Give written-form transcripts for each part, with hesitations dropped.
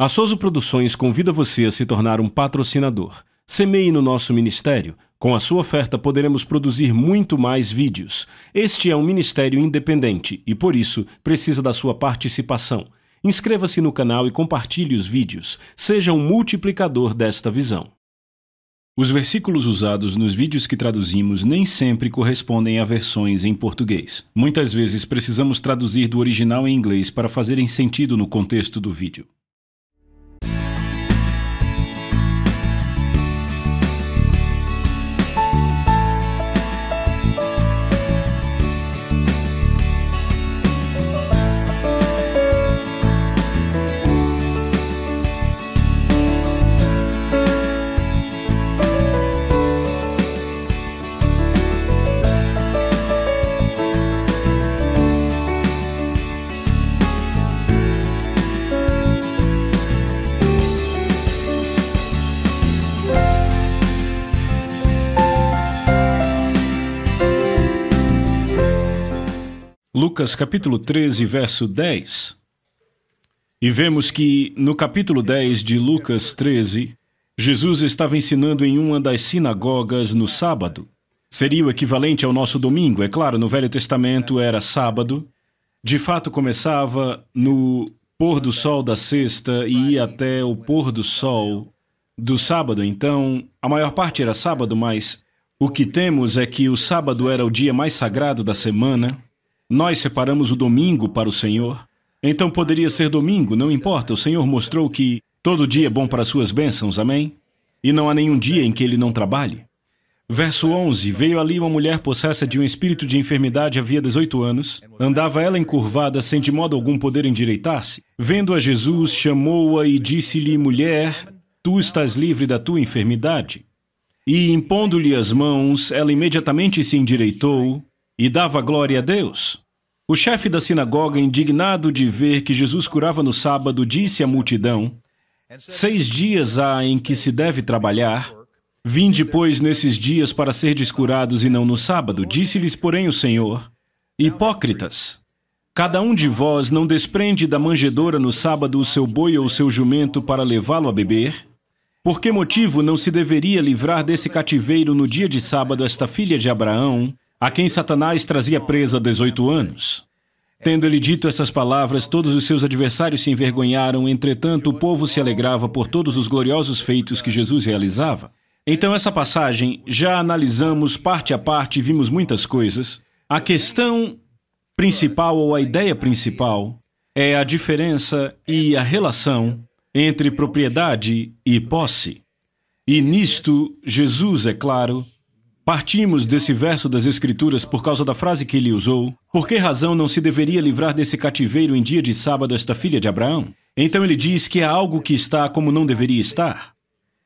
A Souza Produções convida você a se tornar um patrocinador. Semeie no nosso ministério. Com a sua oferta poderemos produzir muito mais vídeos. Este é um ministério independente e, por isso, precisa da sua participação. Inscreva-se no canal e compartilhe os vídeos. Seja um multiplicador desta visão. Os versículos usados nos vídeos que traduzimos nem sempre correspondem a versões em português. Muitas vezes precisamos traduzir do original em inglês para fazerem sentido no contexto do vídeo. Lucas capítulo 13, verso 10. E vemos que, no capítulo 10 de Lucas 13, Jesus estava ensinando em uma das sinagogas no sábado. Seria o equivalente ao nosso domingo, é claro, no Velho Testamento era sábado. De fato, começava no pôr do sol da sexta e ia até o pôr do sol do sábado. Então, a maior parte era sábado, mas o que temos é que o sábado era o dia mais sagrado da semana. Nós separamos o domingo para o Senhor. Então poderia ser domingo, não importa. O Senhor mostrou que todo dia é bom para suas bênçãos, amém? E não há nenhum dia em que ele não trabalhe. Verso 11. Veio ali uma mulher possessa de um espírito de enfermidade havia 18 anos. Andava ela encurvada, sem de modo algum poder endireitar-se. Vendo a Jesus, chamou-a e disse-lhe: Mulher, tu estás livre da tua enfermidade. E impondo-lhe as mãos, ela imediatamente se endireitou e dava glória a Deus. O chefe da sinagoga, indignado de ver que Jesus curava no sábado, disse à multidão: 6 dias há em que se deve trabalhar. Vinde, pois, nesses dias para serdes curados e não no sábado. Disse-lhes, porém, o Senhor: Hipócritas! Cada um de vós não desprende da manjedoura no sábado o seu boi ou o seu jumento para levá-lo a beber? Por que motivo não se deveria livrar desse cativeiro no dia de sábado esta filha de Abraão, a quem Satanás trazia presa há 18 anos? Tendo ele dito essas palavras, todos os seus adversários se envergonharam, entretanto o povo se alegrava por todos os gloriosos feitos que Jesus realizava. Então essa passagem, já analisamos parte a parte e vimos muitas coisas. A questão principal, ou a ideia principal, é a diferença e a relação entre propriedade e posse. E nisto, Jesus, é claro, partimos desse verso das Escrituras por causa da frase que ele usou. Por que razão não se deveria livrar desse cativeiro em dia de sábado esta filha de Abraão? Então ele diz que há algo que está como não deveria estar.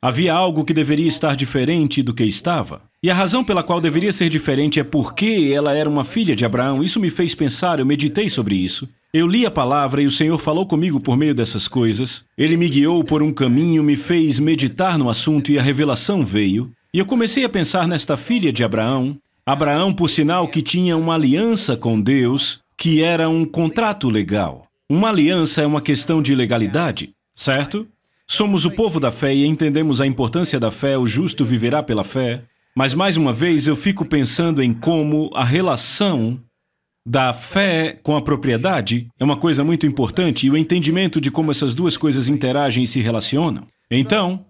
Havia algo que deveria estar diferente do que estava. E a razão pela qual deveria ser diferente é porque ela era uma filha de Abraão. Isso me fez pensar, eu meditei sobre isso. Eu li a palavra e o Senhor falou comigo por meio dessas coisas. Ele me guiou por um caminho, me fez meditar no assunto e a revelação veio. E eu comecei a pensar nesta filha de Abraão. Abraão, por sinal, que tinha uma aliança com Deus, que era um contrato legal. Uma aliança é uma questão de legalidade, certo? Somos o povo da fé e entendemos a importância da fé, o justo viverá pela fé. Mas, mais uma vez, eu fico pensando em como a relação da fé com a propriedade é uma coisa muito importante e o entendimento de como essas duas coisas interagem e se relacionam. Então,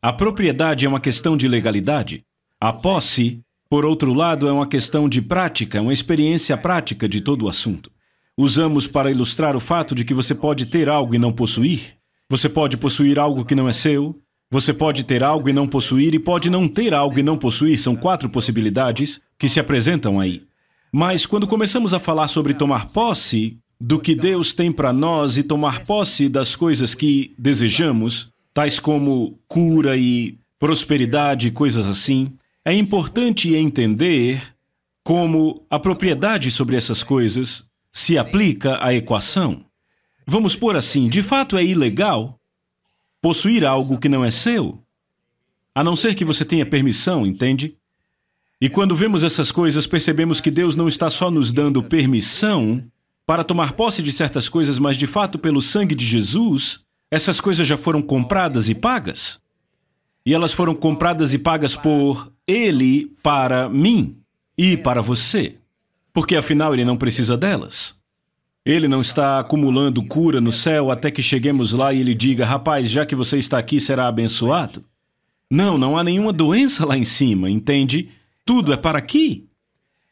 a propriedade é uma questão de legalidade. A posse, por outro lado, é uma questão de prática, uma experiência prática de todo o assunto. Usamos para ilustrar o fato de que você pode ter algo e não possuir. Você pode possuir algo que não é seu. Você pode ter algo e não possuir, e pode não ter algo e não possuir. São 4 possibilidades que se apresentam aí. Mas quando começamos a falar sobre tomar posse do que Deus tem para nós e tomar posse das coisas que desejamos, tais como cura e prosperidade, coisas assim, é importante entender como a propriedade sobre essas coisas se aplica à equação. Vamos pôr assim, de fato é ilegal possuir algo que não é seu, a não ser que você tenha permissão, entende? E quando vemos essas coisas, percebemos que Deus não está só nos dando permissão para tomar posse de certas coisas, mas de fato, pelo sangue de Jesus, Essas coisas já foram compradas e pagas. E elas foram compradas e pagas por Ele para mim e para você. Porque afinal Ele não precisa delas. Ele não está acumulando cura no céu até que cheguemos lá e Ele diga: rapaz, já que você está aqui, será abençoado. Não, não há nenhuma doença lá em cima, entende? Tudo é para aqui.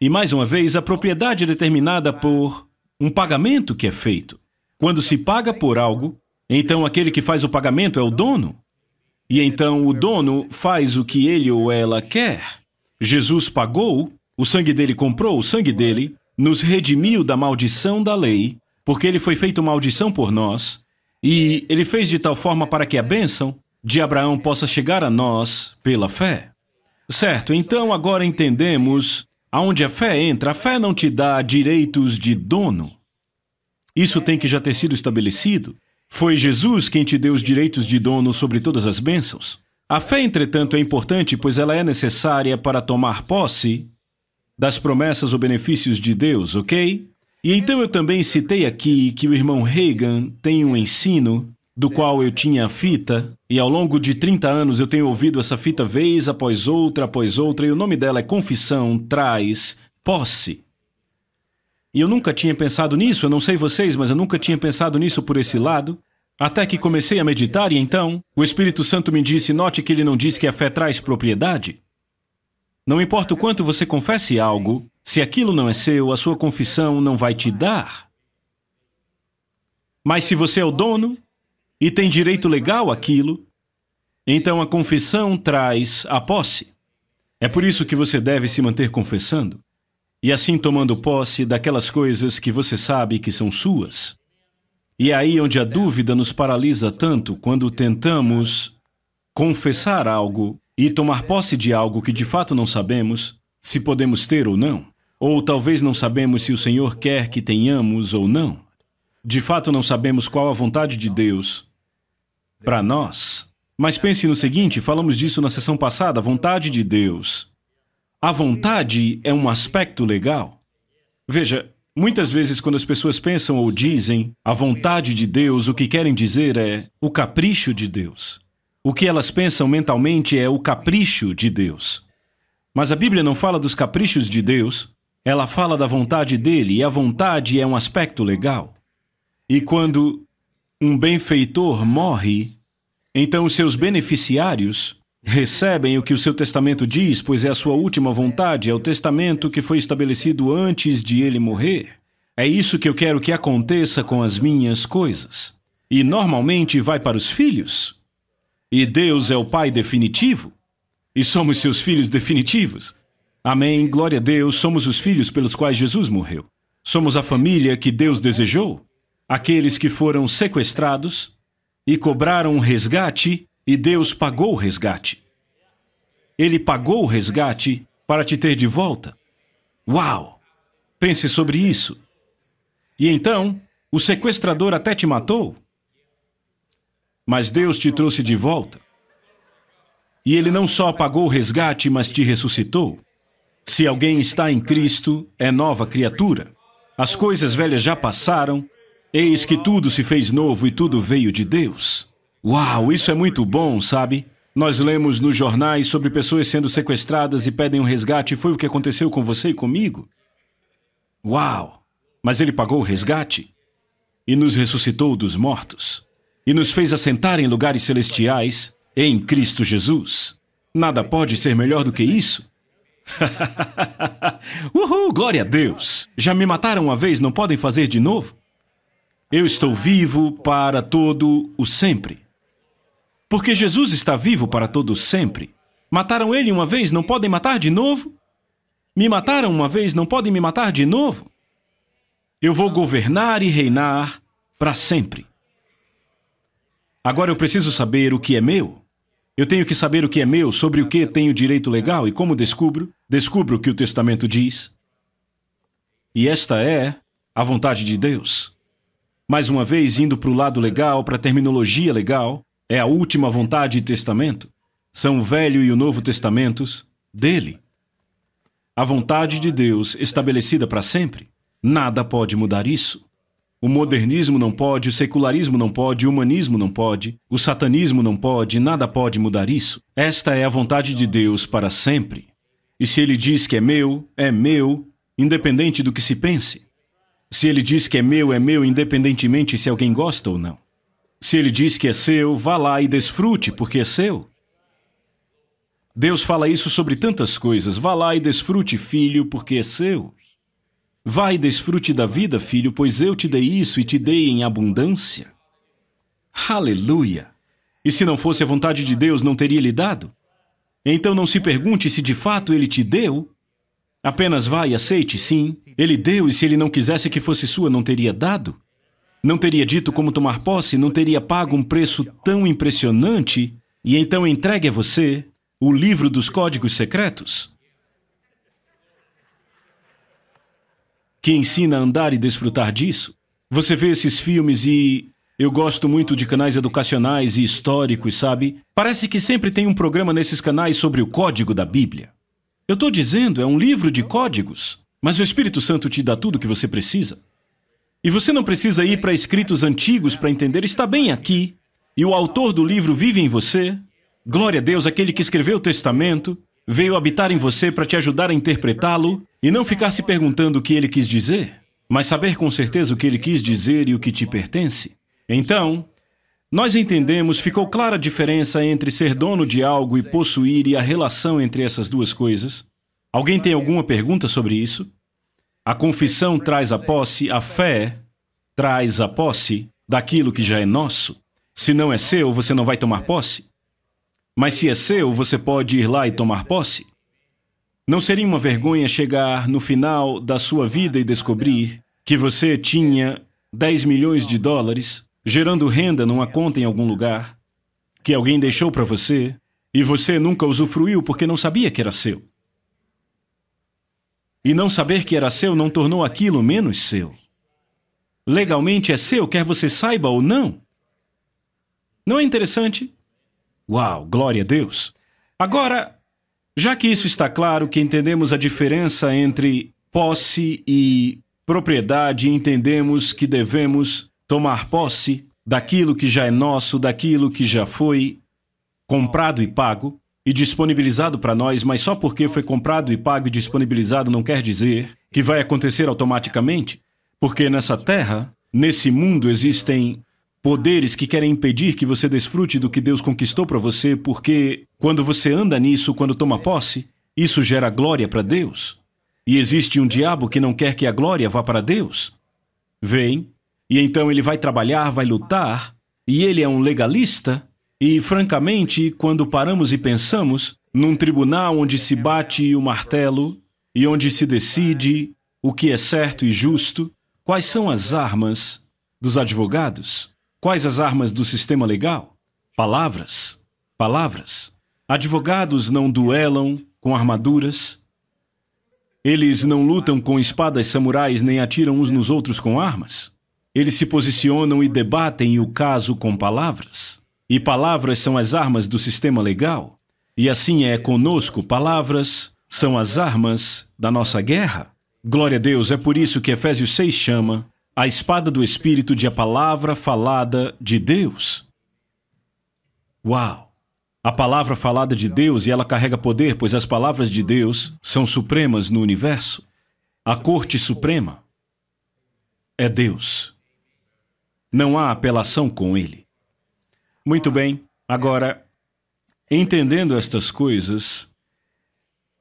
E mais uma vez, a propriedade é determinada por um pagamento que é feito. Quando se paga por algo, então aquele que faz o pagamento é o dono. E então o dono faz o que ele ou ela quer. Jesus pagou, o sangue dele comprou, o sangue dele nos redimiu da maldição da lei, porque ele foi feito maldição por nós, e ele fez de tal forma para que a bênção de Abraão possa chegar a nós pela fé. Certo, então agora entendemos aonde a fé entra. A fé não te dá direitos de dono. Isso tem que já ter sido estabelecido. Foi Jesus quem te deu os direitos de dono sobre todas as bênçãos. A fé, entretanto, é importante, pois ela é necessária para tomar posse das promessas ou benefícios de Deus, ok? E então eu também citei aqui que o irmão Reagan tem um ensino do qual eu tinha a fita, e ao longo de 30 anos eu tenho ouvido essa fita vez após outra, e o nome dela é Confissão Traz Posse. E eu nunca tinha pensado nisso, eu não sei vocês, mas eu nunca tinha pensado nisso por esse lado, até que comecei a meditar e então o Espírito Santo me disse: note que ele não diz que a fé traz propriedade. Não importa o quanto você confesse algo, se aquilo não é seu, a sua confissão não vai te dar. Mas se você é o dono e tem direito legal àquilo, então a confissão traz a posse. É por isso que você deve se manter confessando, e assim tomando posse daquelas coisas que você sabe que são suas. E é aí onde a dúvida nos paralisa tanto quando tentamos confessar algo e tomar posse de algo que de fato não sabemos se podemos ter ou não. Ou talvez não sabemos se o Senhor quer que tenhamos ou não. De fato não sabemos qual a vontade de Deus para nós. Mas pense no seguinte, falamos disso na sessão passada, a vontade de Deus. A vontade é um aspecto legal. Veja, muitas vezes quando as pessoas pensam ou dizem a vontade de Deus, o que querem dizer é o capricho de Deus. O que elas pensam mentalmente é o capricho de Deus. Mas a Bíblia não fala dos caprichos de Deus, ela fala da vontade dele, e a vontade é um aspecto legal. E quando um benfeitor morre, então os seus beneficiários recebem o que o seu testamento diz, pois é a sua última vontade, é o testamento que foi estabelecido antes de ele morrer. É isso que eu quero que aconteça com as minhas coisas. E normalmente vai para os filhos. E Deus é o Pai definitivo. E somos seus filhos definitivos. Amém, glória a Deus, somos os filhos pelos quais Jesus morreu. Somos a família que Deus desejou. Aqueles que foram sequestrados e cobraram um resgate, e Deus pagou o resgate. Ele pagou o resgate para te ter de volta. Uau! Pense sobre isso. E então, o sequestrador até te matou, mas Deus te trouxe de volta. E Ele não só pagou o resgate, mas te ressuscitou. Se alguém está em Cristo, é nova criatura. As coisas velhas já passaram, eis que tudo se fez novo e tudo veio de Deus. Uau, isso é muito bom, sabe? Nós lemos nos jornais sobre pessoas sendo sequestradas e pedem um resgate. Foi o que aconteceu com você e comigo. Uau! Mas Ele pagou o resgate e nos ressuscitou dos mortos e nos fez assentar em lugares celestiais em Cristo Jesus. Nada pode ser melhor do que isso. Uhul, glória a Deus! Já me mataram uma vez, não podem fazer de novo? Eu estou vivo para todo o sempre. Porque Jesus está vivo para todo o sempre. Mataram Ele uma vez, não podem matar de novo? Me mataram uma vez, não podem me matar de novo? Eu vou governar e reinar para sempre. Agora eu preciso saber o que é meu. Eu tenho que saber o que é meu, sobre o que tenho direito legal, e como descubro? Descubro o que o Testamento diz. E esta é a vontade de Deus. Mais uma vez, indo para o lado legal, para a terminologia legal, é a última vontade e testamento. São o Velho e o Novo Testamentos dele. A vontade de Deus estabelecida para sempre. Nada pode mudar isso. O modernismo não pode, o secularismo não pode, o humanismo não pode, o satanismo não pode, nada pode mudar isso. Esta é a vontade de Deus para sempre. E se Ele diz que é meu, independente do que se pense. Se Ele diz que é meu, independentemente se alguém gosta ou não. Se Ele diz que é seu, vá lá e desfrute, porque é seu. Deus fala isso sobre tantas coisas. Vá lá e desfrute, filho, porque é seu. Vá e desfrute da vida, filho, pois eu te dei isso e te dei em abundância. Aleluia! E se não fosse a vontade de Deus, não teria lhe dado? Então não se pergunte se de fato Ele te deu. Apenas vá e aceite, sim. Ele deu, e se Ele não quisesse que fosse sua, não teria dado? Não teria dito como tomar posse, não teria pago um preço tão impressionante, e então entregue a você o livro dos códigos secretos, que ensina a andar e desfrutar disso. Você vê esses filmes e eu gosto muito de canais educacionais e históricos, sabe? Parece que sempre tem um programa nesses canais sobre o código da Bíblia. Eu estou dizendo, é um livro de códigos, mas o Espírito Santo te dá tudo o que você precisa. E você não precisa ir para escritos antigos para entender, está bem aqui. E o autor do livro vive em você. Glória a Deus, aquele que escreveu o Testamento, veio habitar em você para te ajudar a interpretá-lo e não ficar se perguntando o que ele quis dizer, mas saber com certeza o que ele quis dizer e o que te pertence. Então, nós entendemos, ficou clara a diferença entre ser dono de algo e possuir e a relação entre essas duas coisas? Alguém tem alguma pergunta sobre isso? A confissão traz a posse, a fé traz a posse daquilo que já é nosso. Se não é seu, você não vai tomar posse. Mas se é seu, você pode ir lá e tomar posse. Não seria uma vergonha chegar no final da sua vida e descobrir que você tinha 10 milhões de dólares gerando renda numa conta em algum lugar, que alguém deixou para você, e você nunca usufruiu porque não sabia que era seu? E não saber que era seu não tornou aquilo menos seu. Legalmente é seu, quer você saiba ou não. Não é interessante? Uau, glória a Deus! Agora, já que isso está claro, que entendemos a diferença entre posse e propriedade, entendemos que devemos tomar posse daquilo que já é nosso, daquilo que já foi comprado e pago e disponibilizado para nós, mas só porque foi comprado e pago e disponibilizado não quer dizer que vai acontecer automaticamente, porque nessa terra, nesse mundo, existem poderes que querem impedir que você desfrute do que Deus conquistou para você, porque quando você anda nisso, quando toma posse, isso gera glória para Deus. E existe um diabo que não quer que a glória vá para Deus. Vem, e então ele vai trabalhar, vai lutar, e ele é um legalista, e francamente, quando paramos e pensamos num tribunal onde se bate o martelo e onde se decide o que é certo e justo, quais são as armas dos advogados? Quais as armas do sistema legal? Palavras. Palavras. Advogados não duelam com armaduras. Eles não lutam com espadas samurais nem atiram uns nos outros com armas. Eles se posicionam e debatem o caso com palavras. E palavras são as armas do sistema legal. E assim é conosco, palavras são as armas da nossa guerra. Glória a Deus, é por isso que Efésios 6 chama a espada do Espírito de a palavra falada de Deus. Uau! A palavra falada de Deus, e ela carrega poder, pois as palavras de Deus são supremas no universo. A corte suprema é Deus. Não há apelação com Ele. Muito bem, agora, entendendo estas coisas,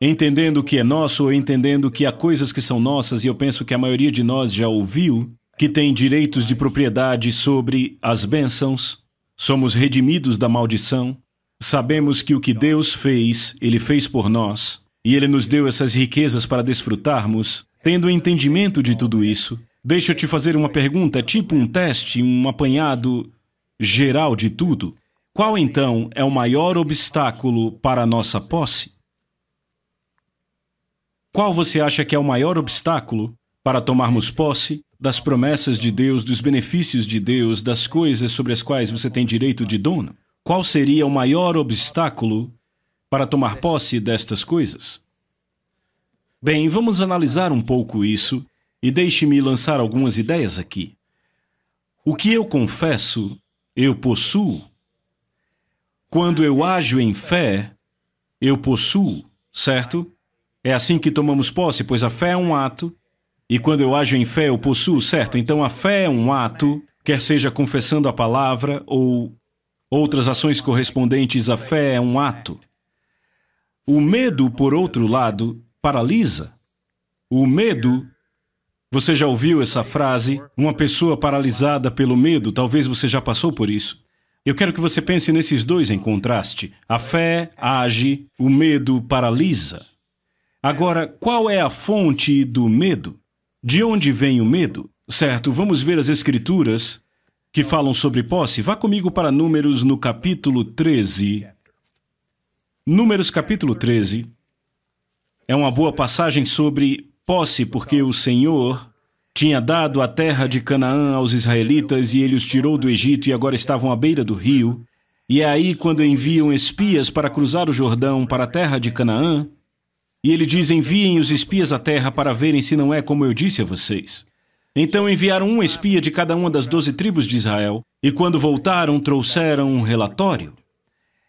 entendendo o que é nosso ou entendendo que há coisas que são nossas, e eu penso que a maioria de nós já ouviu, que tem direitos de propriedade sobre as bênçãos, somos redimidos da maldição, sabemos que o que Deus fez, Ele fez por nós, e Ele nos deu essas riquezas para desfrutarmos, tendo entendimento de tudo isso. Deixa eu te fazer uma pergunta, tipo um teste, um apanhado geral de tudo. Qual então é o maior obstáculo para a nossa posse? Qual você acha que é o maior obstáculo para tomarmos posse das promessas de Deus, dos benefícios de Deus, das coisas sobre as quais você tem direito de dono? Qual seria o maior obstáculo para tomar posse destas coisas? Bem, vamos analisar um pouco isso e deixe-me lançar algumas ideias aqui. O que eu confesso, eu possuo. Quando eu ajo em fé, eu possuo, certo? É assim que tomamos posse, pois a fé é um ato, e quando eu ajo em fé, eu possuo, certo? Então a fé é um ato, quer seja confessando a palavra ou outras ações correspondentes à fé é um ato. O medo, por outro lado, paralisa. O medo, você já ouviu essa frase? Uma pessoa paralisada pelo medo, talvez você já passou por isso. Eu quero que você pense nesses dois em contraste. A fé age, o medo paralisa. Agora, qual é a fonte do medo? De onde vem o medo? Certo, vamos ver as escrituras que falam sobre posse. Vá comigo para Números no capítulo 13. Números capítulo 13 é uma boa passagem sobre posse, porque o Senhor tinha dado a terra de Canaã aos israelitas e ele os tirou do Egito e agora estavam à beira do rio. E é aí quando enviam espias para cruzar o Jordão para a terra de Canaã, e ele diz: enviem os espias à terra para verem se não é como eu disse a vocês. Então enviaram um espia de cada uma das 12 tribos de Israel, e quando voltaram trouxeram um relatório.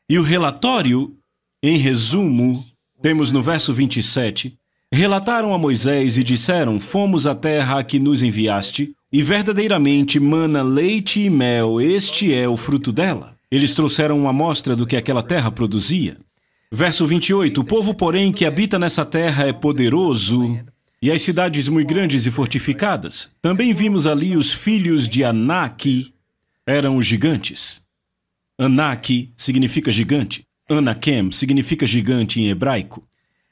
E o relatório, em resumo, temos no verso 27, relataram a Moisés e disseram: fomos à terra a que nos enviaste, e verdadeiramente mana leite e mel, este é o fruto dela. Eles trouxeram uma amostra do que aquela terra produzia. Verso 28, o povo, porém, que habita nessa terra é poderoso, e as cidades muito grandes e fortificadas. Também vimos ali os filhos de Anak, eram os gigantes. Anak significa gigante. Anakem significa gigante em hebraico.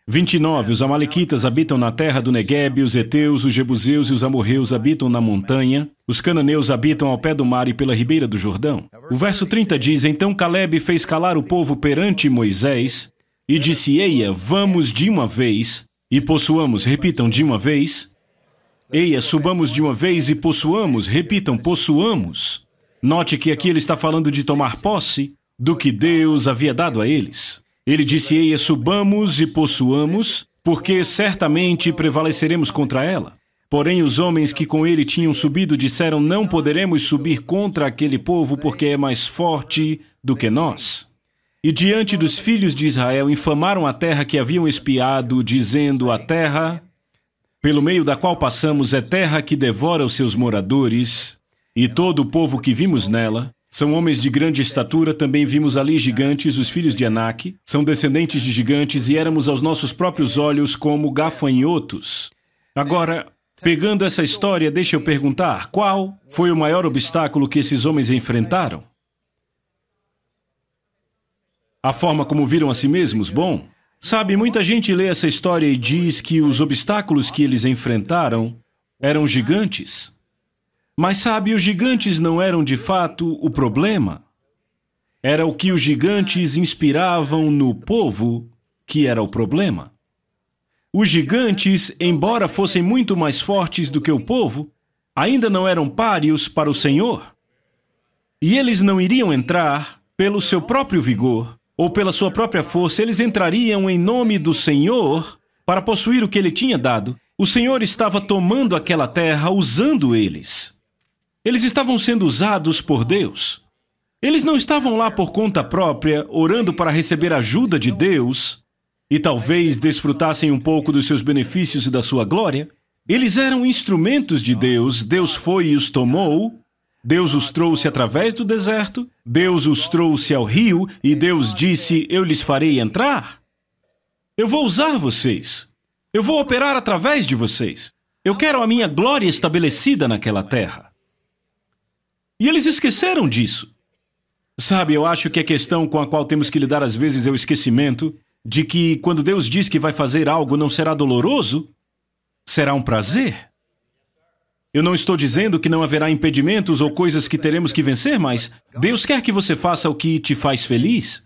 29. Os amalequitas habitam na terra do Neguebe, os heteus, os jebuseus e os amorreus habitam na montanha, os cananeus habitam ao pé do mar e pela ribeira do Jordão. O verso 30 diz: então Calebe fez calar o povo perante Moisés e disse: eia, vamos de uma vez e possuamos. Repitam, de uma vez. Eia, subamos de uma vez e possuamos. Repitam, possuamos. Note que aqui ele está falando de tomar posse do que Deus havia dado a eles. Ele disse: eia, subamos e possuamos, porque certamente prevaleceremos contra ela. Porém, os homens que com ele tinham subido disseram: não poderemos subir contra aquele povo, porque é mais forte do que nós. E diante dos filhos de Israel infamaram a terra que haviam espiado, dizendo: a terra, pelo meio da qual passamos, é terra que devora os seus moradores, e todo o povo que vimos nela são homens de grande estatura. Também vimos ali gigantes, os filhos de Anak, são descendentes de gigantes, e éramos aos nossos próprios olhos como gafanhotos. Agora, pegando essa história, deixa eu perguntar, qual foi o maior obstáculo que esses homens enfrentaram? A forma como viram a si mesmos? Bom, sabe, muita gente lê essa história e diz que os obstáculos que eles enfrentaram eram gigantes. Mas sabe, os gigantes não eram de fato o problema. Era o que os gigantes inspiravam no povo que era o problema. Os gigantes, embora fossem muito mais fortes do que o povo, ainda não eram páreos para o Senhor. E eles não iriam entrar pelo seu próprio vigor ou pela sua própria força, eles entrariam em nome do Senhor para possuir o que ele tinha dado. O Senhor estava tomando aquela terra, usando eles. Eles estavam sendo usados por Deus. Eles não estavam lá por conta própria, orando para receber ajuda de Deus e talvez desfrutassem um pouco dos seus benefícios e da sua glória. Eles eram instrumentos de Deus. Deus foi e os tomou. Deus os trouxe através do deserto. Deus os trouxe ao rio e Deus disse: eu lhes farei entrar. Eu vou usar vocês. Eu vou operar através de vocês. Eu quero a minha glória estabelecida naquela terra. E eles esqueceram disso. Sabe, eu acho que a questão com a qual temos que lidar às vezes é o esquecimento de que quando Deus diz que vai fazer algo não será doloroso, será um prazer. Eu não estou dizendo que não haverá impedimentos ou coisas que teremos que vencer, mas Deus quer que você faça o que te faz feliz.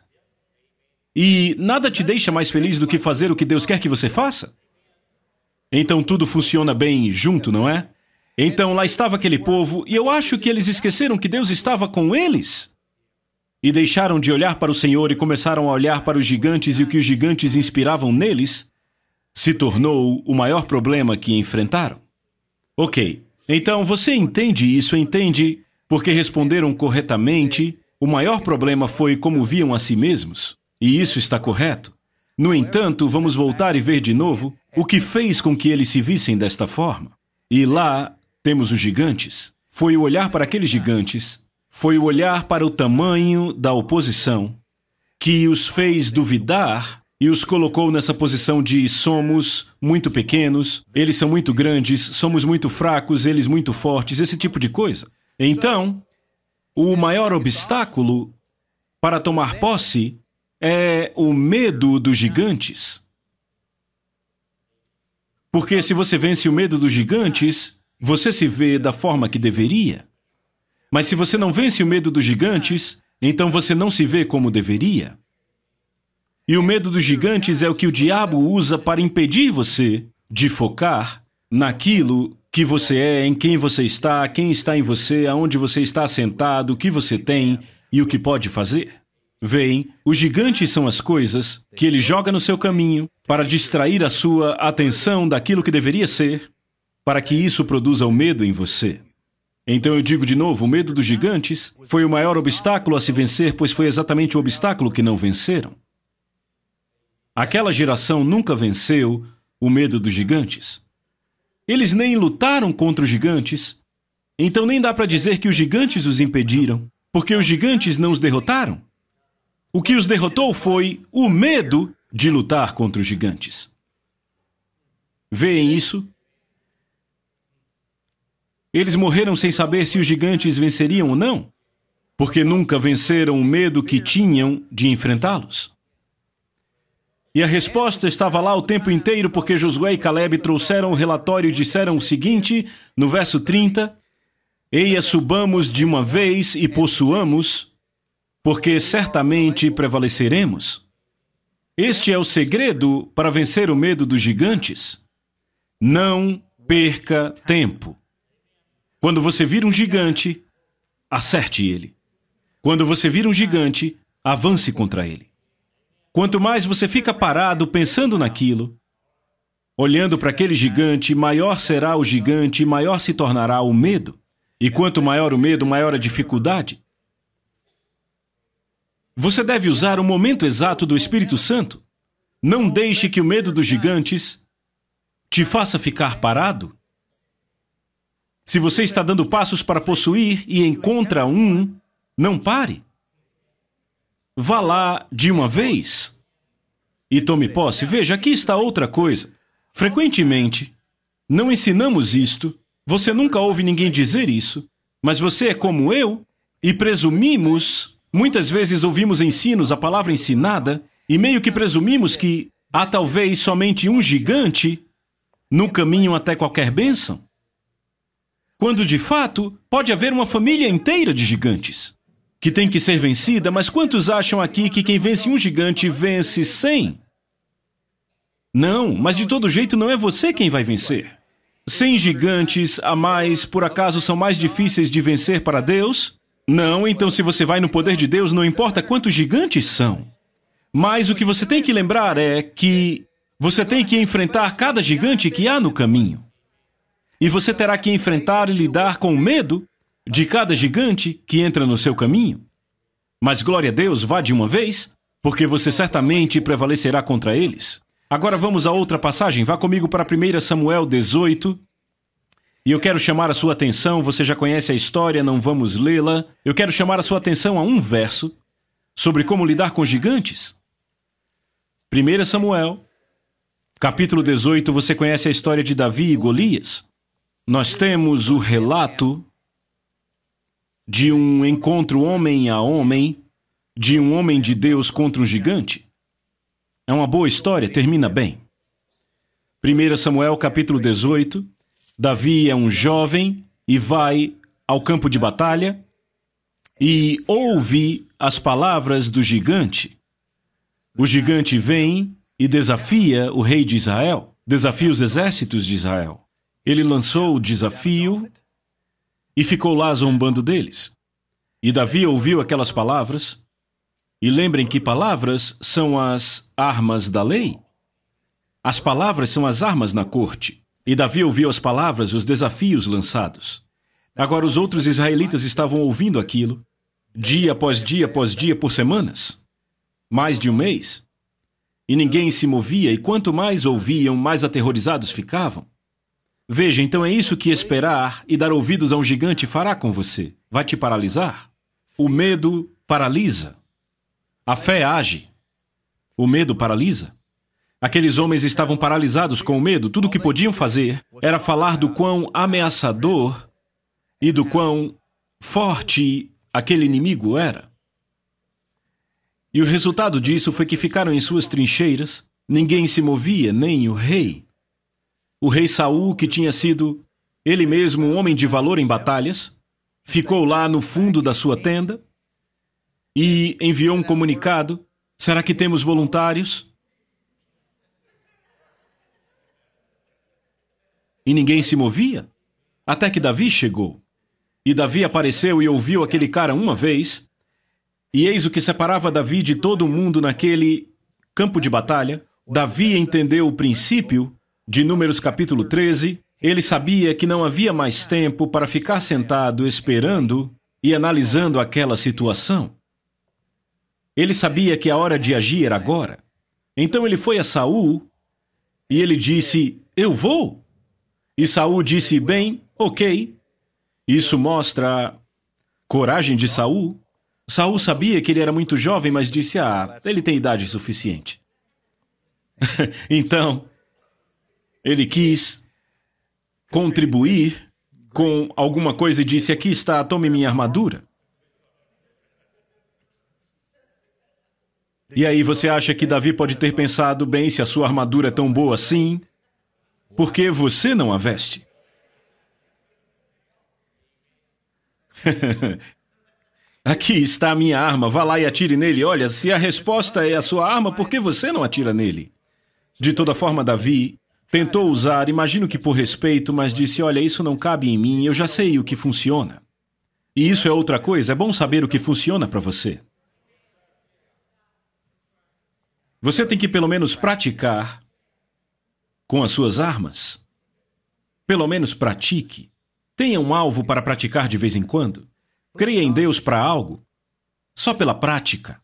E nada te deixa mais feliz do que fazer o que Deus quer que você faça. Então tudo funciona bem junto, não é? Então lá estava aquele povo, e eu acho que eles esqueceram que Deus estava com eles. E deixaram de olhar para o Senhor e começaram a olhar para os gigantes, e o que os gigantes inspiravam neles se tornou o maior problema que enfrentaram. Ok, então você entende isso, entende porque responderam corretamente. O maior problema foi como viam a si mesmos. E isso está correto. No entanto, vamos voltar e ver de novo o que fez com que eles se vissem desta forma. E lá temos os gigantes. Foi o olhar para aqueles gigantes, foi o olhar para o tamanho da oposição, que os fez duvidar e os colocou nessa posição de somos muito pequenos, eles são muito grandes, somos muito fracos, eles muito fortes, esse tipo de coisa. Então, o maior obstáculo para tomar posse é o medo dos gigantes. Porque se você vence o medo dos gigantes, você se vê da forma que deveria. Mas se você não vence o medo dos gigantes, então você não se vê como deveria. E o medo dos gigantes é o que o diabo usa para impedir você de focar naquilo que você é, em quem você está, quem está em você, aonde você está assentado, o que você tem e o que pode fazer. Veem, os gigantes são as coisas que ele joga no seu caminho para distrair a sua atenção daquilo que deveria ser, para que isso produza o medo em você. Então eu digo de novo, o medo dos gigantes foi o maior obstáculo a se vencer, pois foi exatamente o obstáculo que não venceram. Aquela geração nunca venceu o medo dos gigantes. Eles nem lutaram contra os gigantes, então nem dá para dizer que os gigantes os impediram, porque os gigantes não os derrotaram. O que os derrotou foi o medo de lutar contra os gigantes. Veem isso? Eles morreram sem saber se os gigantes venceriam ou não, porque nunca venceram o medo que tinham de enfrentá-los. E a resposta estava lá o tempo inteiro, porque Josué e Caleb trouxeram o relatório e disseram o seguinte, no verso 30, Eia, subamos de uma vez e possuamos, porque certamente prevaleceremos. Este é o segredo para vencer o medo dos gigantes. Não perca tempo. Quando você vir um gigante, acerte ele. Quando você vir um gigante, avance contra ele. Quanto mais você fica parado pensando naquilo, olhando para aquele gigante, maior será o gigante, maior se tornará o medo. E quanto maior o medo, maior a dificuldade. Você deve usar o momento exato do Espírito Santo. Não deixe que o medo dos gigantes te faça ficar parado. Se você está dando passos para possuir e encontra um, não pare. Vá lá de uma vez e tome posse. Veja, aqui está outra coisa. Frequentemente, não ensinamos isto, você nunca ouve ninguém dizer isso, mas você é como eu e presumimos, muitas vezes ouvimos ensinos, a palavra ensinada, e meio que presumimos que há talvez somente um gigante no caminho até qualquer bênção. Quando de fato pode haver uma família inteira de gigantes que tem que ser vencida, mas quantos acham aqui que quem vence um gigante vence 100? Não, mas de todo jeito não é você quem vai vencer. 100 gigantes a mais, por acaso, são mais difíceis de vencer para Deus? Não, então se você vai no poder de Deus, não importa quantos gigantes são. Mas o que você tem que lembrar é que você tem que enfrentar cada gigante que há no caminho. E você terá que enfrentar e lidar com o medo de cada gigante que entra no seu caminho. Mas glória a Deus, vá de uma vez, porque você certamente prevalecerá contra eles. Agora vamos a outra passagem. Vá comigo para 1 Samuel 18. E eu quero chamar a sua atenção, você já conhece a história, não vamos lê-la. Eu quero chamar a sua atenção a um verso sobre como lidar com gigantes. 1 Samuel, capítulo 18, você conhece a história de Davi e Golias. Nós temos o relato de um encontro homem a homem, de um homem de Deus contra um gigante. É uma boa história, termina bem. 1 Samuel capítulo 18, Davi é um jovem e vai ao campo de batalha e ouve as palavras do gigante. O gigante vem e desafia o rei de Israel, desafia os exércitos de Israel. Ele lançou o desafio e ficou lá zombando deles. E Davi ouviu aquelas palavras. E lembrem que palavras são as armas da lei. As palavras são as armas na corte. E Davi ouviu as palavras, os desafios lançados. Agora, os outros israelitas estavam ouvindo aquilo, dia após dia após dia, por semanas. Mais de um mês. E ninguém se movia, e quanto mais ouviam, mais aterrorizados ficavam. Veja, então é isso que esperar e dar ouvidos a um gigante fará com você. Vai te paralisar. O medo paralisa. A fé age. O medo paralisa. Aqueles homens estavam paralisados com o medo. Tudo o que podiam fazer era falar do quão ameaçador e do quão forte aquele inimigo era. E o resultado disso foi que ficaram em suas trincheiras. Ninguém se movia, nem o rei. O rei Saul, que tinha sido ele mesmo um homem de valor em batalhas, ficou lá no fundo da sua tenda e enviou um comunicado. Será que temos voluntários? E ninguém se movia, até que Davi chegou. E Davi apareceu e ouviu aquele cara uma vez, e eis o que separava Davi de todo mundo naquele campo de batalha. Davi entendeu o princípio de Números capítulo 13, ele sabia que não havia mais tempo para ficar sentado esperando e analisando aquela situação. Ele sabia que a hora de agir era agora. Então ele foi a Saul e ele disse, eu vou. E Saul disse, bem, ok. Isso mostra a coragem de Saul. Saul sabia que ele era muito jovem, mas disse, ele tem idade suficiente. Então, ele quis contribuir com alguma coisa e disse, aqui está, tome minha armadura. E aí você acha que Davi pode ter pensado, bem, se a sua armadura é tão boa assim, por que você não a veste? Aqui está a minha arma, vá lá e atire nele. Olha, se a resposta é a sua arma, por que você não atira nele? De toda forma, Davi tentou usar, imagino que por respeito, mas disse, olha, isso não cabe em mim, eu já sei o que funciona. E isso é outra coisa, é bom saber o que funciona para você. Você tem que pelo menos praticar com as suas armas. Pelo menos pratique. Tenha um alvo para praticar de vez em quando. Creia em Deus para algo. Só pela prática.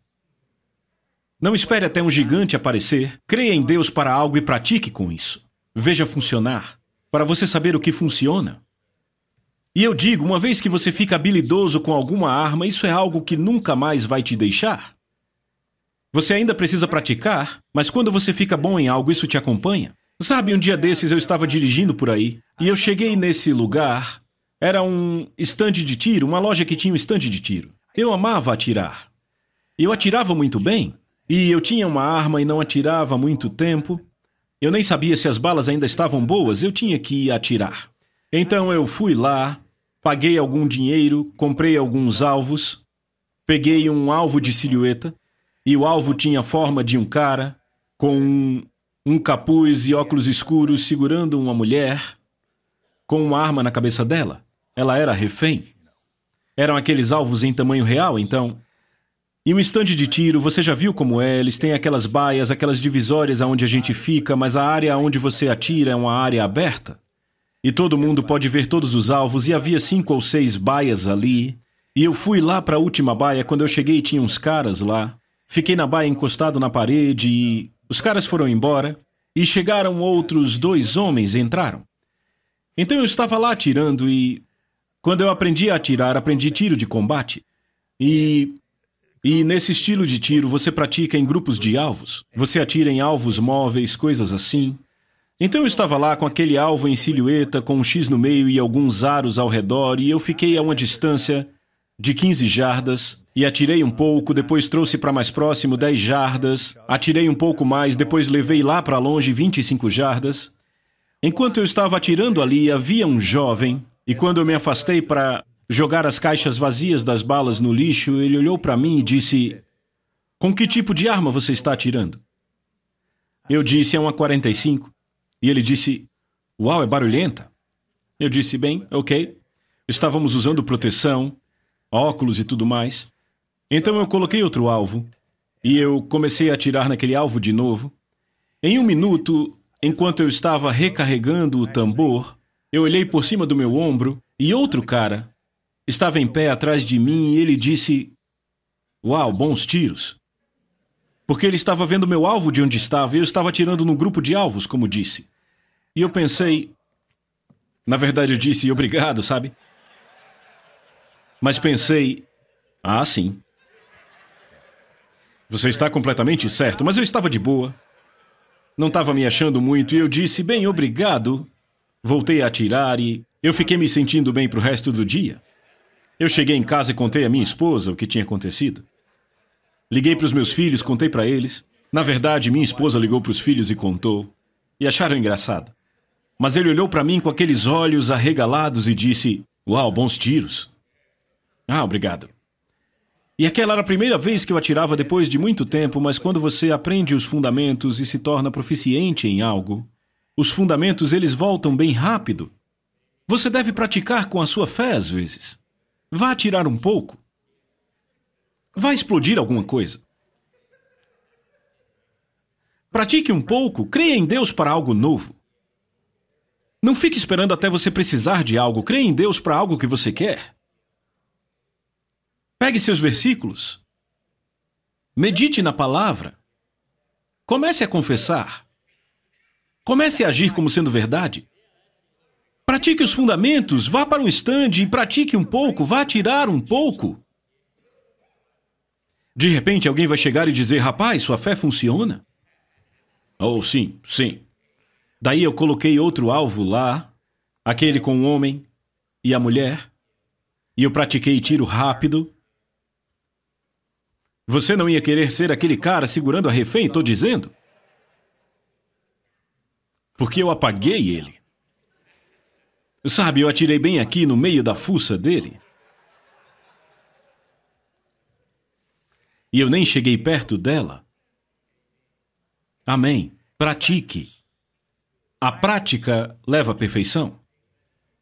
Não espere até um gigante aparecer. Creia em Deus para algo e pratique com isso. Veja funcionar, para você saber o que funciona. E eu digo, uma vez que você fica habilidoso com alguma arma, isso é algo que nunca mais vai te deixar. Você ainda precisa praticar, mas quando você fica bom em algo, isso te acompanha. Sabe, um dia desses eu estava dirigindo por aí, e eu cheguei nesse lugar, era um estande de tiro, uma loja que tinha um estande de tiro. Eu amava atirar. Eu atirava muito bem, e eu tinha uma arma e não atirava há muito tempo. Eu nem sabia se as balas ainda estavam boas, eu tinha que atirar. Então eu fui lá, paguei algum dinheiro, comprei alguns alvos, peguei um alvo de silhueta, e o alvo tinha a forma de um cara com um capuz e óculos escuros segurando uma mulher com uma arma na cabeça dela. Ela era refém. Eram aqueles alvos em tamanho real, então. E um estande de tiro, você já viu como é? Eles têm aquelas baias, aquelas divisórias aonde a gente fica, mas a área onde você atira é uma área aberta. E todo mundo pode ver todos os alvos, e havia 5 ou 6 baias ali. E eu fui lá para a última baia, quando eu cheguei tinha uns caras lá. Fiquei na baia encostado na parede e os caras foram embora. E chegaram outros 2 homens, entraram. Então eu estava lá atirando e... Quando eu aprendi a atirar, aprendi tiro de combate. E nesse estilo de tiro, você pratica em grupos de alvos. Você atira em alvos móveis, coisas assim. Então eu estava lá com aquele alvo em silhueta, com um X no meio e alguns aros ao redor, e eu fiquei a uma distância de 15 jardas, e atirei um pouco, depois trouxe para mais próximo 10 jardas, atirei um pouco mais, depois levei lá para longe 25 jardas. Enquanto eu estava atirando ali, havia um jovem, e quando eu me afastei para jogar as caixas vazias das balas no lixo, ele olhou para mim e disse, com que tipo de arma você está atirando? Eu disse, é uma 45. E ele disse, uau, é barulhenta. Eu disse, bem, ok. Estávamos usando proteção, óculos e tudo mais. Então eu coloquei outro alvo, e eu comecei a atirar naquele alvo de novo. Em 1 minuto, enquanto eu estava recarregando o tambor, eu olhei por cima do meu ombro, E outro cara estava em pé atrás de mim e ele disse: "Uau, bons tiros." Porque ele estava vendo meu alvo de onde estava e eu estava atirando num grupo de alvos, como disse. E eu pensei... Na verdade, eu disse obrigado, sabe? Mas pensei... Ah, sim. Você está completamente certo, mas eu estava de boa. Não estava me achando muito e eu disse, bem, obrigado. Voltei a atirar e eu fiquei me sentindo bem pro resto do dia. Eu cheguei em casa e contei à minha esposa o que tinha acontecido. Liguei para os meus filhos, contei para eles. Na verdade, minha esposa ligou para os filhos e contou. E acharam engraçado. Mas ele olhou para mim com aqueles olhos arregalados e disse, uau, bons tiros. Ah, obrigado. E aquela era a primeira vez que eu atirava depois de muito tempo, mas quando você aprende os fundamentos e se torna proficiente em algo, os fundamentos eles voltam bem rápido. Você deve praticar com a sua fé às vezes. Vá atirar um pouco. Vai explodir alguma coisa. Pratique um pouco, creia em Deus para algo novo. Não fique esperando até você precisar de algo, creia em Deus para algo que você quer. Pegue seus versículos. Medite na palavra. Comece a confessar. Comece a agir como sendo verdade. Pratique os fundamentos, vá para um stand e pratique um pouco, vá atirar um pouco. De repente, alguém vai chegar e dizer, rapaz, sua fé funciona? Oh, sim, sim. Daí eu coloquei outro alvo lá, aquele com o homem e a mulher, e eu pratiquei tiro rápido. Você não ia querer ser aquele cara segurando a refém, estou dizendo? Porque eu apaguei ele. Sabe, eu atirei bem aqui no meio da fuça dele. E eu nem cheguei perto dela. Amém. Pratique. A prática leva à perfeição.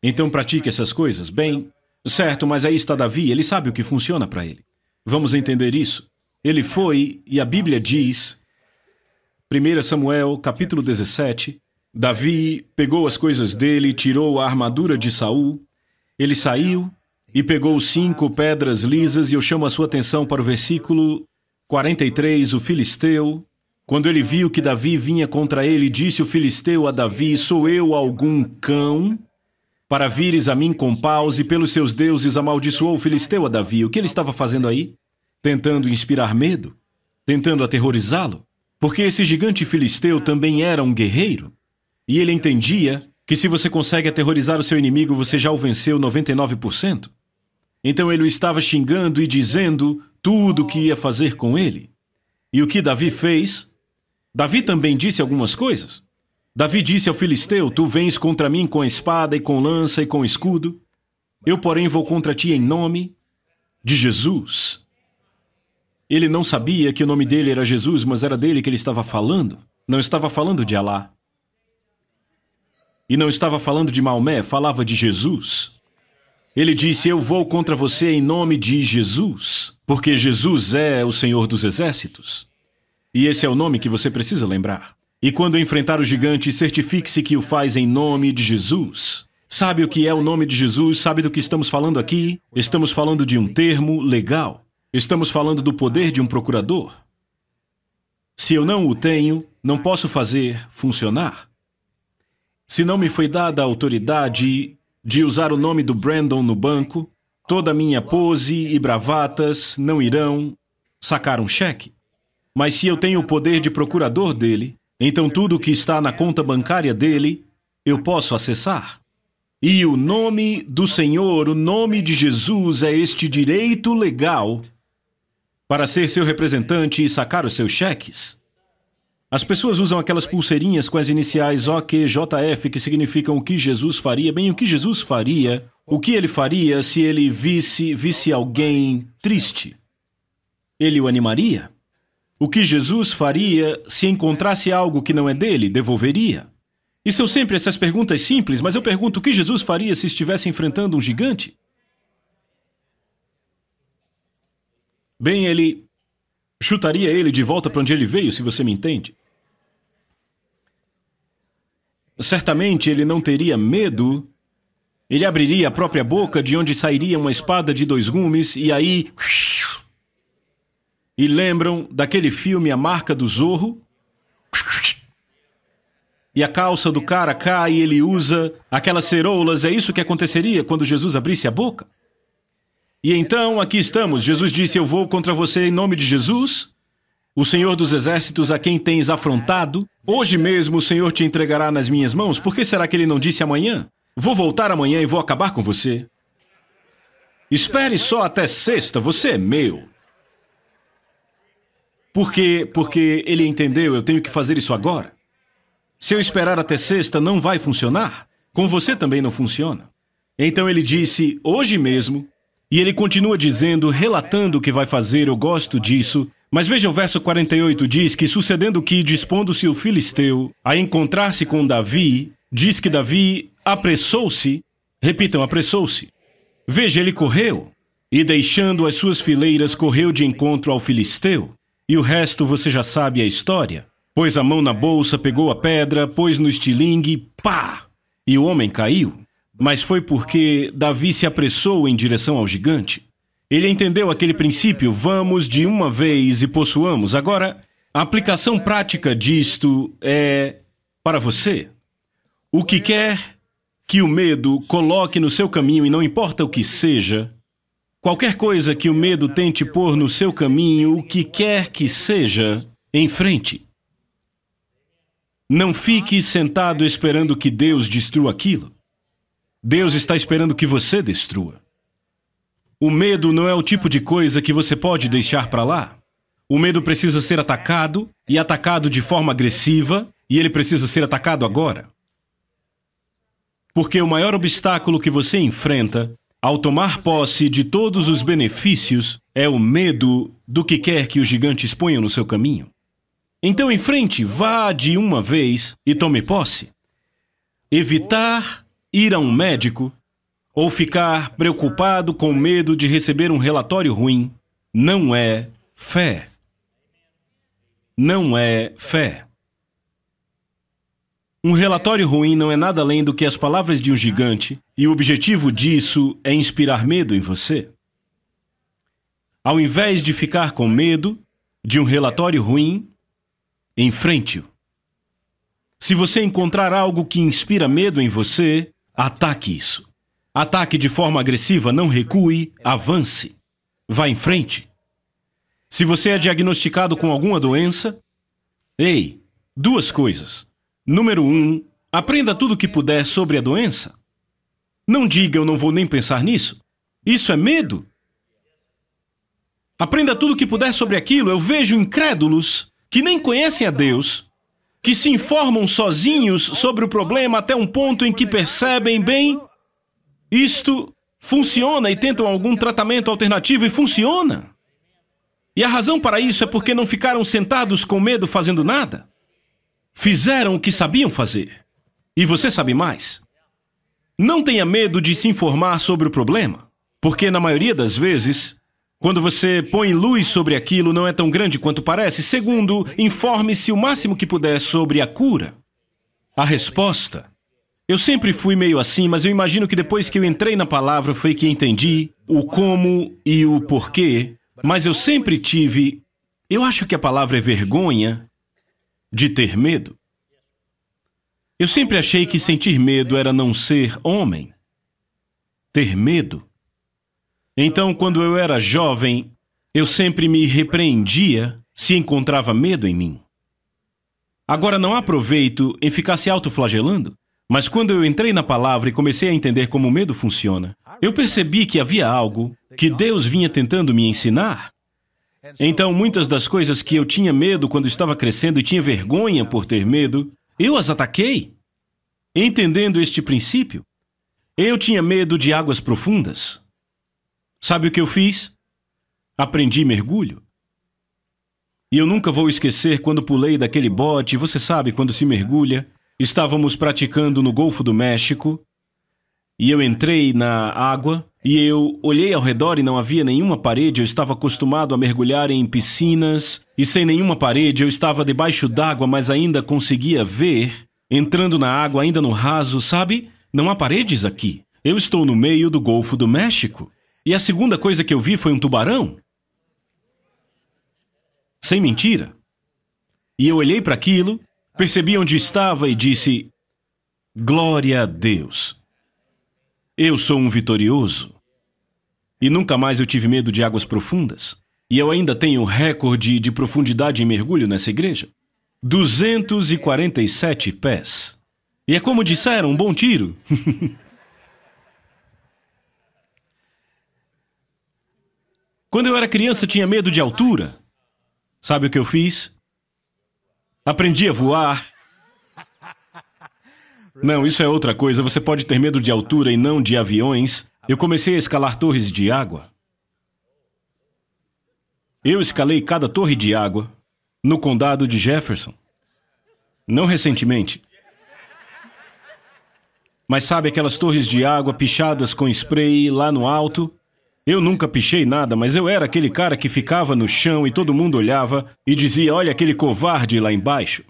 Então pratique essas coisas. Bem, certo, mas aí está Davi, ele sabe o que funciona para ele. Vamos entender isso. Ele foi, e a Bíblia diz, 1 Samuel, capítulo 17, Davi pegou as coisas dele, tirou a armadura de Saul, ele saiu e pegou 5 pedras lisas, e eu chamo a sua atenção para o versículo 43, o filisteu. Quando ele viu que Davi vinha contra ele, disse o filisteu a Davi, sou eu algum cão, para vires a mim com paus, e pelos seus deuses amaldiçoou o filisteu a Davi. O que ele estava fazendo aí? Tentando inspirar medo? Tentando aterrorizá-lo? Porque esse gigante filisteu também era um guerreiro. E ele entendia que se você consegue aterrorizar o seu inimigo, você já o venceu 99%. Então ele o estava xingando e dizendo tudo o que ia fazer com ele. E o que Davi fez? Davi também disse algumas coisas. Davi disse ao filisteu, tu vens contra mim com a espada e com lança e com escudo. Eu, porém, vou contra ti em nome de Jesus. Ele não sabia que o nome dele era Jesus, mas era dele que ele estava falando. Não estava falando de Alá. E não estava falando de Maomé, falava de Jesus. Ele disse, eu vou contra você em nome de Jesus, porque Jesus é o Senhor dos Exércitos. E esse é o nome que você precisa lembrar. E quando enfrentar o gigante, certifique-se que o faz em nome de Jesus. Sabe o que é o nome de Jesus? Sabe do que estamos falando aqui? Estamos falando de um termo legal. Estamos falando do poder de um procurador. Se eu não o tenho, não posso fazer funcionar. Se não me foi dada a autoridade de usar o nome do Brandon no banco, toda a minha pose e bravatas não irão sacar um cheque. Mas se eu tenho o poder de procurador dele, então tudo o que está na conta bancária dele, eu posso acessar. E o nome do Senhor, o nome de Jesus é este direito legal para ser seu representante e sacar os seus cheques. As pessoas usam aquelas pulseirinhas com as iniciais OQJF, que significam o que Jesus faria. Bem, o que Jesus faria, o que ele faria se ele visse alguém triste? Ele o animaria? O que Jesus faria se encontrasse algo que não é dele, devolveria? E são sempre essas perguntas simples, mas eu pergunto o que Jesus faria se estivesse enfrentando um gigante? Bem, ele chutaria ele de volta para onde ele veio, se você me entende. Certamente ele não teria medo Ele abriria a própria boca, de onde sairia uma espada de 2 gumes, e aí... E lembram daquele filme A Marca do Zorro? E a calça do cara cai e ele usa aquelas ceroulas. É isso que aconteceria quando Jesus abrisse a boca? E então, aqui estamos. Jesus disse, eu vou contra você em nome de Jesus, o Senhor dos Exércitos a quem tens afrontado. Hoje mesmo o Senhor te entregará nas minhas mãos. Por que será que ele não disse amanhã? Vou voltar amanhã e vou acabar com você. Espere só até sexta, você é meu. Porque ele entendeu, eu tenho que fazer isso agora. Se eu esperar até sexta, não vai funcionar. Com você também não funciona. Então ele disse, hoje mesmo, e ele continua dizendo, relatando o que vai fazer, eu gosto disso. Mas veja o verso 48, diz que sucedendo que, dispondo-se o filisteu a encontrar-se com Davi, diz que Davi apressou-se, repitam, apressou-se. Veja, ele correu, e deixando as suas fileiras, correu de encontro ao filisteu. E o resto você já sabe a história. Pôs a mão na bolsa, pegou a pedra, pôs no estilingue, pá! E o homem caiu. Mas foi porque Davi se apressou em direção ao gigante. Ele entendeu aquele princípio, vamos de uma vez e possuamos. Agora, a aplicação prática disto é para você. O que quer que o medo coloque no seu caminho, e não importa o que seja, qualquer coisa que o medo tente pôr no seu caminho, o que quer que seja, enfrente. Não fique sentado esperando que Deus destrua aquilo. Deus está esperando que você destrua. O medo não é o tipo de coisa que você pode deixar para lá. O medo precisa ser atacado, e atacado de forma agressiva, e ele precisa ser atacado agora. Porque o maior obstáculo que você enfrenta, ao tomar posse de todos os benefícios, é o medo do que quer que os gigantes ponham no seu caminho. Então, em frente, vá de uma vez e tome posse. Evitar ir a um médico ou ficar preocupado com medo de receber um relatório ruim não é fé. Não é fé. Um relatório ruim não é nada além do que as palavras de um gigante, e o objetivo disso é inspirar medo em você. Ao invés de ficar com medo de um relatório ruim, enfrente-o. Se você encontrar algo que inspira medo em você, ataque isso. Ataque de forma agressiva, não recue, avance. Vá em frente. Se você é diagnosticado com alguma doença, 2 coisas. Número 1, aprenda tudo o que puder sobre a doença. Não diga, eu não vou nem pensar nisso. Isso é medo. Aprenda tudo o que puder sobre aquilo. Eu vejo incrédulos que nem conhecem a Deus, que se informam sozinhos sobre o problema até um ponto em que percebem, bem, isto funciona, e tentam algum tratamento alternativo e funciona. E a razão para isso é porque não ficaram sentados com medo fazendo nada. Fizeram o que sabiam fazer. E você sabe mais. Não tenha medo de se informar sobre o problema, porque na maioria das vezes, quando você põe luz sobre aquilo, não é tão grande quanto parece. Segundo, informe-se o máximo que puder sobre a cura. A resposta. Eu sempre fui meio assim, mas eu imagino que depois que eu entrei na palavra foi que entendi o como e o porquê, mas eu sempre tive, eu acho que a palavra é vergonha, de ter medo. Eu sempre achei que sentir medo era não ser homem. Ter medo. Então, quando eu era jovem, eu sempre me repreendia se encontrava medo em mim. Agora, não há proveito em ficar se autoflagelando, mas quando eu entrei na palavra e comecei a entender como o medo funciona, eu percebi que havia algo que Deus vinha tentando me ensinar. Então, muitas das coisas que eu tinha medo quando estava crescendo e tinha vergonha por ter medo, eu as ataquei. Entendendo este princípio, eu tinha medo de águas profundas. Sabe o que eu fiz? Aprendi mergulho. E eu nunca vou esquecer quando pulei daquele bote, você sabe, quando se mergulha. Estávamos praticando no Golfo do México, e eu entrei na água, e eu olhei ao redor e não havia nenhuma parede. Eu estava acostumado a mergulhar em piscinas, e sem nenhuma parede eu estava debaixo d'água, mas ainda conseguia ver, entrando na água ainda no raso, sabe? Não há paredes aqui. Eu estou no meio do Golfo do México. E a segunda coisa que eu vi foi um tubarão. Sem mentira. E eu olhei para aquilo, percebi onde estava e disse: glória a Deus. Eu sou um vitorioso. E nunca mais eu tive medo de águas profundas. E eu ainda tenho recorde de profundidade em mergulho nessa igreja. 247 pés. E é como disseram, um bom tiro. Quando eu era criança, tinha medo de altura. Sabe o que eu fiz? Aprendi a voar. Não, isso é outra coisa. Você pode ter medo de altura e não de aviões. Eu comecei a escalar torres de água. Eu escalei cada torre de água no condado de Jefferson. Não recentemente. Mas sabe aquelas torres de água pichadas com spray lá no alto? Eu nunca pichei nada, mas eu era aquele cara que ficava no chão e todo mundo olhava e dizia: olha aquele covarde lá embaixo.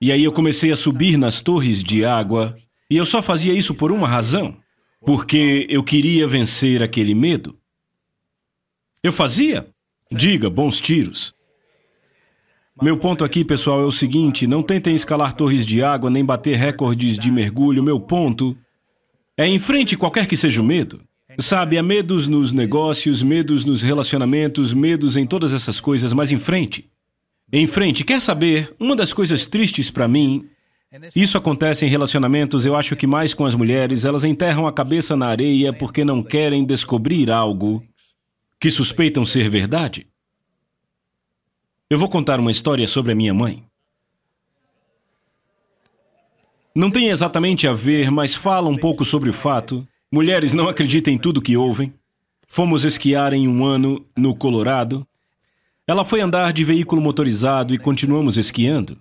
E aí eu comecei a subir nas torres de água e eu só fazia isso por uma razão. Porque eu queria vencer aquele medo. Eu fazia. Diga, bons tiros. Meu ponto aqui, pessoal, é o seguinte: não tentem escalar torres de água nem bater recordes de mergulho. Meu ponto é enfrente qualquer que seja o medo. Sabe, há medos nos negócios, medos nos relacionamentos, medos em todas essas coisas, mas em frente. Em frente. Quer saber? Uma das coisas tristes para mim, isso acontece em relacionamentos, eu acho que mais com as mulheres, elas enterram a cabeça na areia porque não querem descobrir algo que suspeitam ser verdade. Eu vou contar uma história sobre a minha mãe. Não tem exatamente a ver, mas fala um pouco sobre o fato. Mulheres não acreditam em tudo que ouvem. Fomos esquiar em um ano no Colorado. Ela foi andar de veículo motorizado e continuamos esquiando.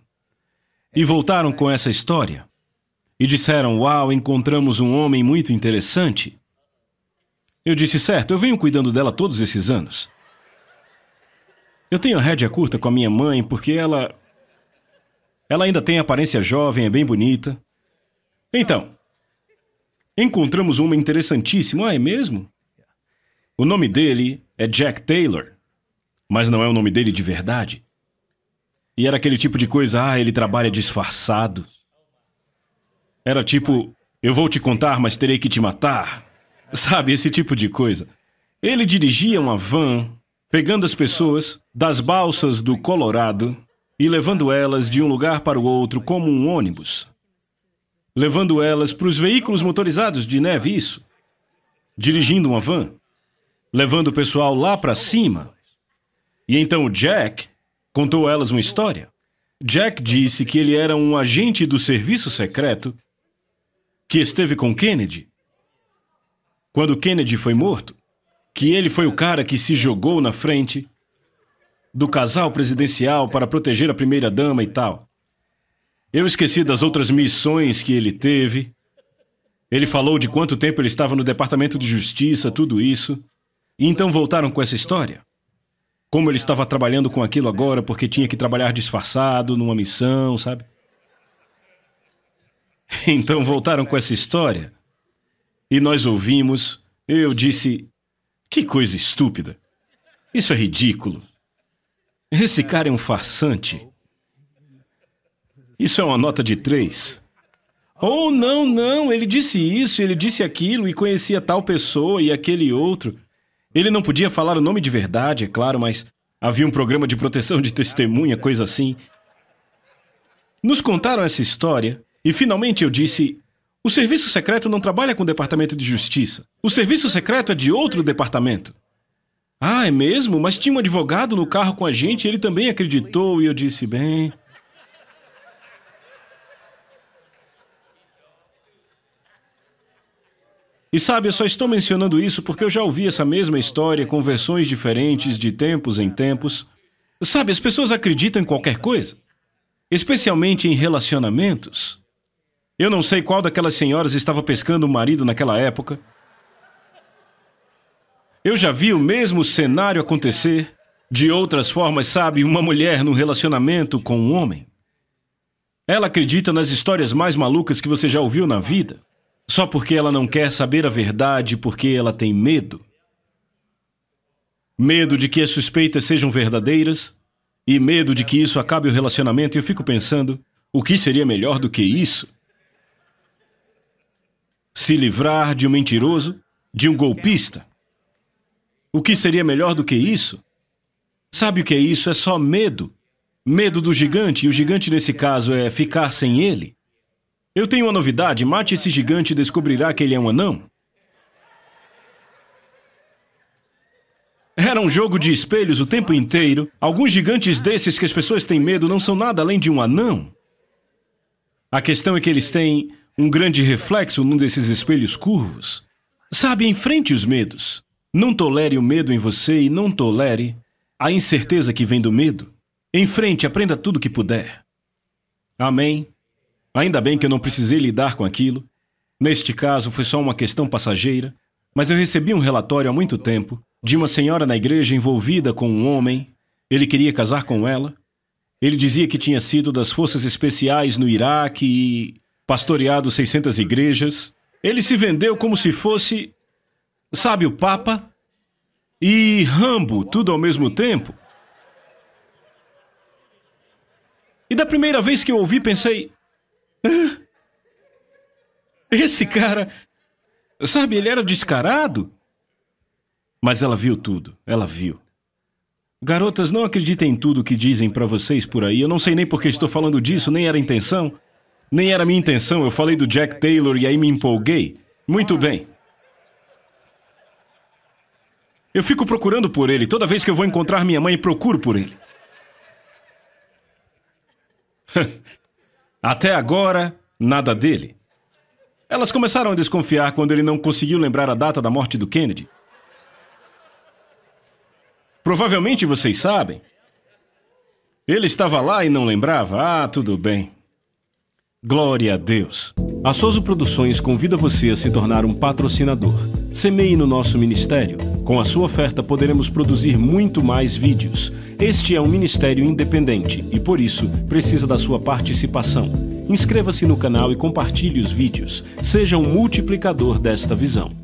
E voltaram com essa história. E disseram: uau, encontramos um homem muito interessante. Eu disse: certo, eu venho cuidando dela todos esses anos. Eu tenho a rédea curta com a minha mãe porque ela ainda tem aparência jovem, é bem bonita. Então, encontramos um homem interessantíssimo. Ah, é mesmo? O nome dele é Jack Taylor, mas não é o nome dele de verdade. E era aquele tipo de coisa: ele trabalha disfarçado. Era tipo: eu vou te contar, mas terei que te matar. Sabe, esse tipo de coisa. Ele dirigia uma van, pegando as pessoas das balsas do Colorado e levando elas de um lugar para o outro como um ônibus. Levando elas para os veículos motorizados de neve, isso. Dirigindo uma van. Levando o pessoal lá para cima. E então o Jack contou a elas uma história. Jack disse que ele era um agente do serviço secreto que esteve com Kennedy quando Kennedy foi morto. Que ele foi o cara que se jogou na frente do casal presidencial para proteger a primeira-dama e tal. Eu esqueci das outras missões que ele teve. Ele falou de quanto tempo ele estava no Departamento de Justiça, tudo isso. E então voltaram com essa história. Como ele estava trabalhando com aquilo agora porque tinha que trabalhar disfarçado numa missão, sabe? Então voltaram com essa história. E nós ouvimos. Eu disse: que coisa estúpida. Isso é ridículo. Esse cara é um farsante. Isso é uma nota de 3. Oh, não, ele disse isso, ele disse aquilo e conhecia tal pessoa e aquele outro. Ele não podia falar o nome de verdade, é claro, mas havia um programa de proteção de testemunha, coisa assim. Nos contaram essa história e finalmente eu disse: o serviço secreto não trabalha com o Departamento de Justiça. O serviço secreto é de outro departamento. Ah, é mesmo? Mas tinha um advogado no carro com a gente e ele também acreditou. E eu disse: bem... E sabe, eu só estou mencionando isso porque eu já ouvi essa mesma história com versões diferentes de tempos em tempos. Sabe, as pessoas acreditam em qualquer coisa. Especialmente em relacionamentos. Eu não sei qual daquelas senhoras estava pescando o marido naquela época. Eu já vi o mesmo cenário acontecer. De outras formas, sabe, uma mulher num relacionamento com um homem. Ela acredita nas histórias mais malucas que você já ouviu na vida. Só porque ela não quer saber a verdade, porque ela tem medo. Medo de que as suspeitas sejam verdadeiras e medo de que isso acabe o relacionamento. E eu fico pensando, o que seria melhor do que isso? Se livrar de um mentiroso, de um golpista. O que seria melhor do que isso? Sabe o que é isso? É só medo. Medo do gigante, e o gigante nesse caso é ficar sem ele. Eu tenho uma novidade, mate esse gigante e descobrirá que ele é um anão. Era um jogo de espelhos o tempo inteiro. Alguns gigantes desses que as pessoas têm medo não são nada além de um anão. A questão é que eles têm um grande reflexo num desses espelhos curvos. Sabe, enfrente os medos. Não tolere o medo em você e não tolere a incerteza que vem do medo. Enfrente, aprenda tudo o que puder. Amém? Ainda bem que eu não precisei lidar com aquilo. Neste caso, foi só uma questão passageira. Mas eu recebi um relatório há muito tempo de uma senhora na igreja envolvida com um homem. Ele queria casar com ela. Ele dizia que tinha sido das forças especiais no Iraque e pastoreado 600 igrejas. Ele se vendeu como se fosse, sabe, o Papa e Rambo, tudo ao mesmo tempo. E da primeira vez que eu ouvi, pensei... esse cara... Sabe, ele era descarado. Mas ela viu tudo, ela viu. Garotas, não acreditem em tudo que dizem pra vocês por aí. Eu não sei nem por que estou falando disso, nem era a intenção. Nem era minha intenção, eu falei do Jack Taylor e aí me empolguei. Muito bem. Eu fico procurando por ele. Toda vez que eu vou encontrar minha mãe, procuro por ele. Até agora, nada dele. Elas começaram a desconfiar quando ele não conseguiu lembrar a data da morte do Kennedy. Provavelmente vocês sabem. Ele estava lá e não lembrava? Ah, tudo bem. Glória a Deus. A Soso Produções convida você a se tornar um patrocinador. Semeie no nosso ministério. Com a sua oferta poderemos produzir muito mais vídeos. Este é um ministério independente e, por isso, precisa da sua participação. Inscreva-se no canal e compartilhe os vídeos. Seja um multiplicador desta visão.